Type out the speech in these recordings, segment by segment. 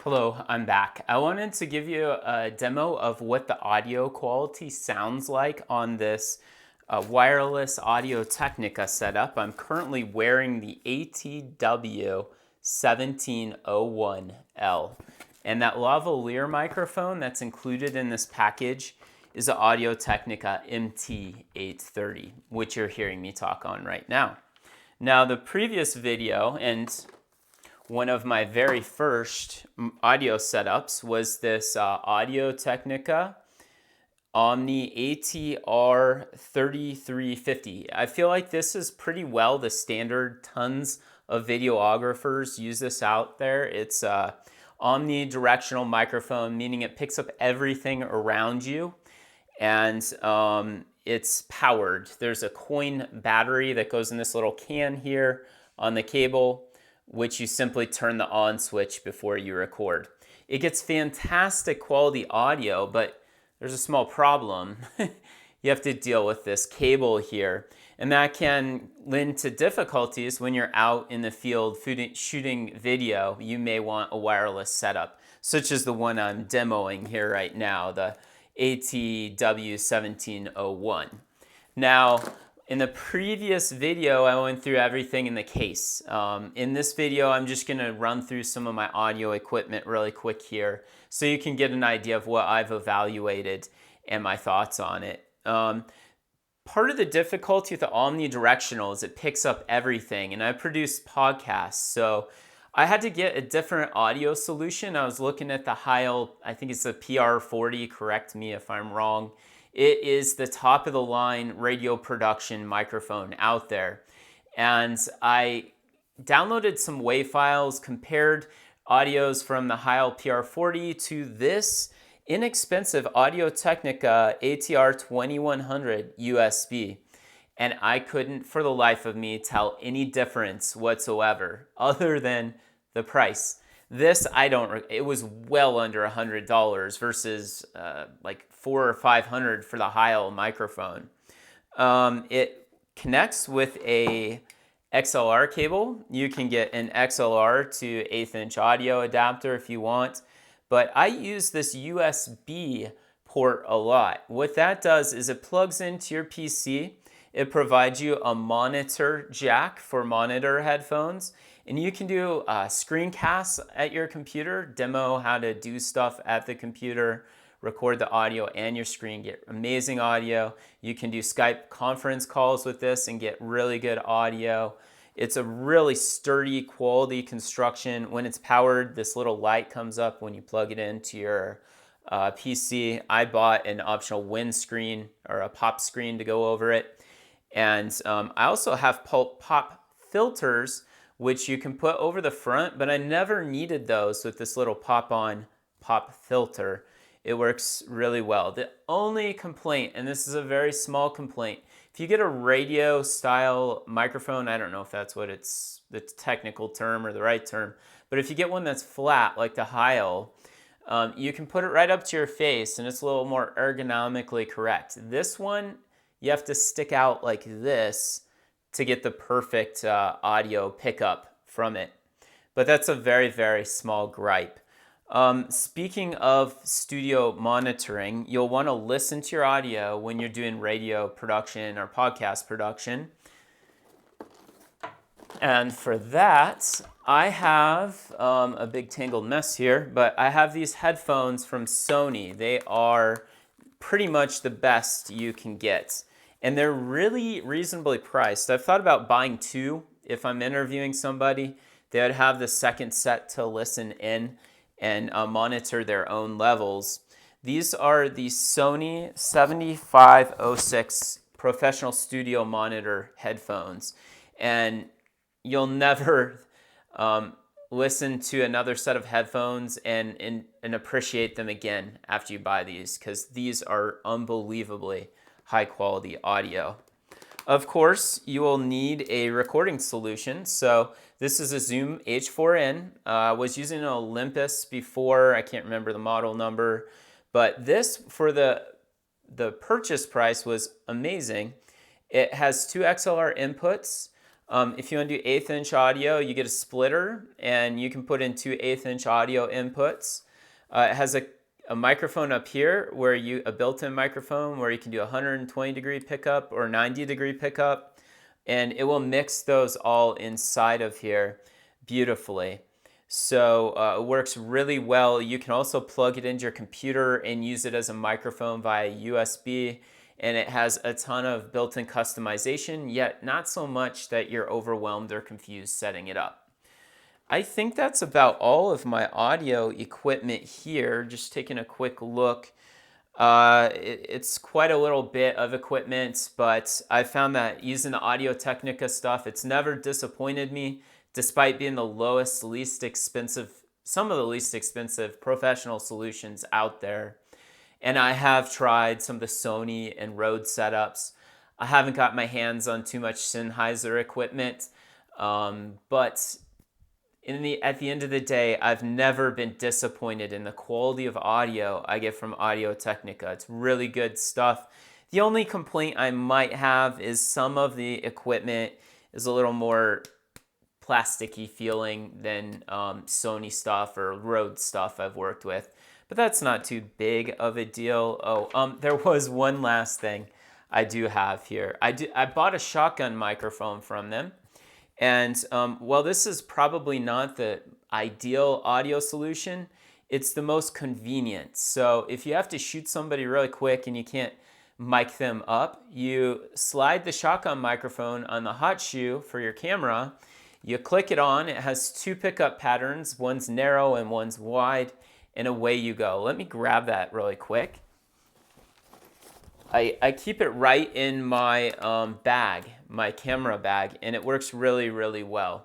Hello, I'm back. I wanted to give you a demo of what the audio quality sounds like on this wireless audio Technica setup. I'm currently wearing the ATW 1701L. And that lavalier microphone that's included in this package is an Audio Technica MT830, which you're hearing me talk on right now. Now, the previous video, and one of my very first audio setups was this Audio Technica Omni ATR 3350. I feel like this is pretty well the standard. Tons of videographers use this out there. It's a omnidirectional microphone, meaning it picks up everything around you, and it's powered. There's a coin battery that goes in this little can here on the cable, which you simply turn the on switch before you record. It gets fantastic quality audio, but there's a small problem. You have to deal with this cable here, and that can lend to difficulties when you're out in the field shooting video. You may want a wireless setup, such as the one I'm demoing here right now, the ATW 1701. Now, in the previous video, I went through everything in the case. In this video, I'm just going to run through some of my audio equipment really quick here so you can get an idea of what I've evaluated and my thoughts on it. Part of the difficulty with the omnidirectional is it picks up everything, and I produce podcasts, so I had to get a different audio solution. I was looking at the Heil, I think it's the PR40, correct me if I'm wrong. It is the top of the line radio production microphone out there. And I downloaded some WAV files, compared audios from the Heil PR40 to this inexpensive Audio Technica ATR 2100 USB. And I couldn't for the life of me tell any difference whatsoever other than the price. This, it was well under $100 versus like $400 or $500 for the Heil microphone. It connects with a XLR cable. You can get an XLR to 1/8 inch audio adapter if you want, but I use this USB port a lot. What that does is it plugs into your PC. It provides you a monitor jack for monitor headphones, and you can do screencasts at your computer, demo how to do stuff at the computer, record the audio and your screen, get amazing audio. You can do Skype conference calls with this and get really good audio. It's a really sturdy, quality construction. When it's powered, this little light comes up when you plug it into your PC. I bought an optional windscreen or a pop screen to go over it. And I also have pop filters, which you can put over the front, but I never needed those with this little pop-on pop filter. It works really well. The only complaint, and this is a very small complaint, if you get a radio style microphone, I don't know if that's what it's the technical term or the right term, but if you get one that's flat like the Heil, you can put it right up to your face and it's a little more ergonomically correct. This one, you have to stick out like this to get the perfect audio pickup from it. But that's a very, very small gripe. Speaking of studio monitoring, you'll want to listen to your audio when you're doing radio production or podcast production. And for that, I have a big tangled mess here, but I have these headphones from Sony. They are pretty much the best you can get, and they're really reasonably priced. I've thought about buying two. If I'm interviewing somebody, they would have the second set to listen in and monitor their own levels. These are the Sony 7506 professional studio monitor headphones, and you'll never listen to another set of headphones and appreciate them again after you buy these, because these are unbelievably high quality audio. Of course, you will need a recording solution. So this is a Zoom H4n. I was using an Olympus before. I can't remember the model number, but this, for the purchase price, was amazing. It has two XLR inputs, If you want to do 1/8 inch audio, you get a splitter and you can put in two 1/8 inch audio inputs. It has a microphone up here a built-in microphone where you can do 120-degree pickup or 90-degree pickup, and it will mix those all inside of here beautifully. So it works really well. You can also plug it into your computer and use it as a microphone via USB. And it has a ton of built-in customization, yet not so much that you're overwhelmed or confused setting it up. I think that's about all of my audio equipment here. Just taking a quick look. It's quite a little bit of equipment, but I found that using the Audio Technica stuff, it's never disappointed me, despite being the lowest, least expensive, some of the least expensive professional solutions out there. And I have tried some of the Sony and Rode setups. I haven't got my hands on too much Sennheiser equipment, but at the end of the day, I've never been disappointed in the quality of audio I get from Audio Technica. It's really good stuff. The only complaint I might have is some of the equipment is a little more plasticky feeling than Sony stuff or Rode stuff I've worked with. But that's not too big of a deal. Oh, there was one last thing I do have here. I bought a shotgun microphone from them. And while this is probably not the ideal audio solution, it's the most convenient. So if you have to shoot somebody really quick and you can't mic them up, you slide the shotgun microphone on the hot shoe for your camera. You click it on. It has two pickup patterns. One's narrow and one's wide. And away you go. Let me grab that really quick. I keep it right in my bag, my camera bag, and it works really, really well.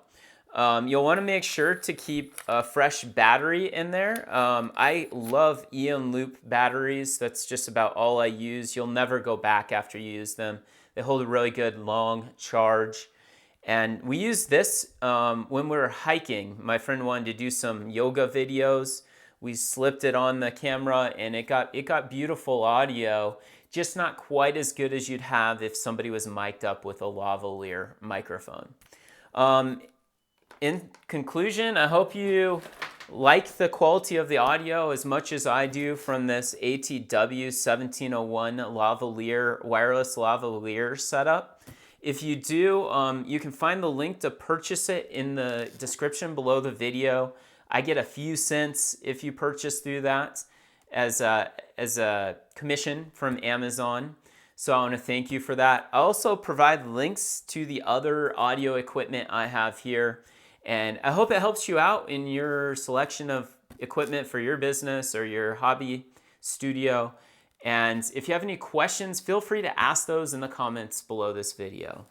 You'll want to make sure to keep a fresh battery in there. I love Ion Loop batteries. That's just about all I use. You'll never go back after you use them. They hold a really good long charge. And we used this when we were hiking. My friend wanted to do some yoga videos. We slipped it on the camera and it got beautiful audio, just not quite as good as you'd have if somebody was mic'd up with a lavalier microphone. In conclusion, I hope you like the quality of the audio as much as I do from this ATW 1701 lavalier, wireless lavalier setup. If you do, you can find the link to purchase it in the description below the video. I get a few cents if you purchase through that as a commission from Amazon. So I want to thank you for that. I also provide links to the other audio equipment I have here. And I hope it helps you out in your selection of equipment for your business or your hobby studio. And if you have any questions, feel free to ask those in the comments below this video.